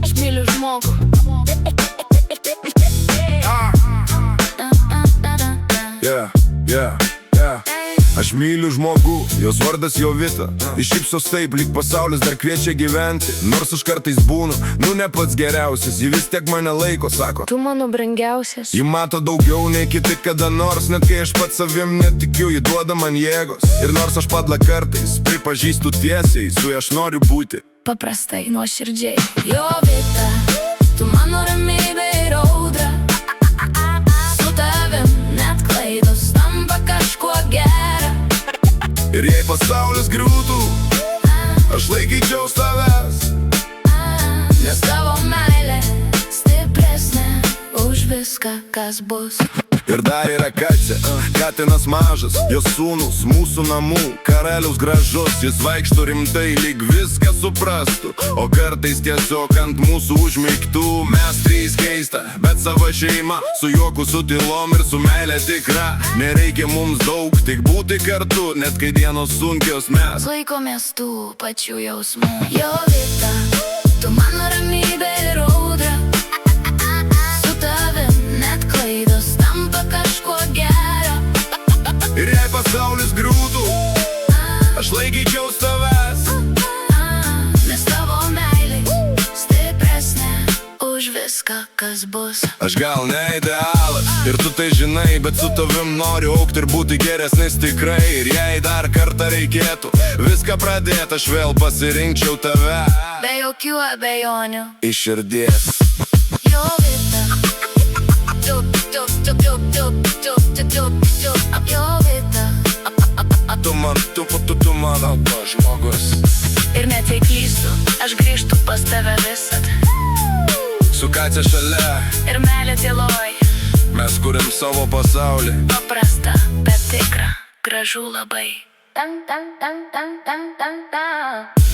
Aš myliu žmogų. Aš myliu žmogų, jos vardas Jovita. Iš šypsos taip, lyg pasaulis dar kviečia gyventi. Nors aš kartais būnu, ne pats geriausias. Ji vis tiek mane laiko, sako, Tu mano brangiausias. ji mato daugiau nei kiti kada nors. Net kai aš pats savim netikiu, ji duoda man jėgos. Ir nors aš padla kartais pripažįstu tiesiai, su ja aš noriu būti Paprastai, nuoširdžiai. Jovita, tu mano ramybė ir audra. Su tavim net klaidos tampa kažkuo gera. Ir jei pasaulis griūtų, aš laikyčiaus tavęs. Nes tavo meilė stipresnė už viską, kas bus. Ir dar yra Katė, katinas mažas, jos sūnus, mūsų namų karalius gražus. Jis vaikšto rimtai, lyg viską suprastų, o kartais tiesiog ant mūsų užmigtų. Mes trys keista, bet sava šeima, su juoku, su tylom ir su meilė tikra. Nereikia mums daug, tik būti kartu, net kai dienos sunkios mes Laikomės tų pačių jausmų. Jovita, tu mano ramybė ir audra. Su tavim net klaidos tampa kažkuo gera. Ir jei pasaulis griūtų, aš laikyčiaus tavęs. Nes tavo meilė stipresnė už viską, kas bus. Aš gal ne idealas, ir tu tai žinai, bet su tavim noriu augti ir būti geresnis tikrai. Ir jei dar kartą reikėtų viską pradėti, aš vėl pasirinkčiau tave. Be jokių abejonių. Iš širdies. Jovita, Jovita, Tu mano žmogus. ir net jei klystu, aš grįžtu pas tave visad. Su Katė šalia Ir meilė tyloj, mes kuriam savo pasaulį. paprasta, bet tikra, gražu labai. Tan, tan, tan, tan, tan, tan, tan.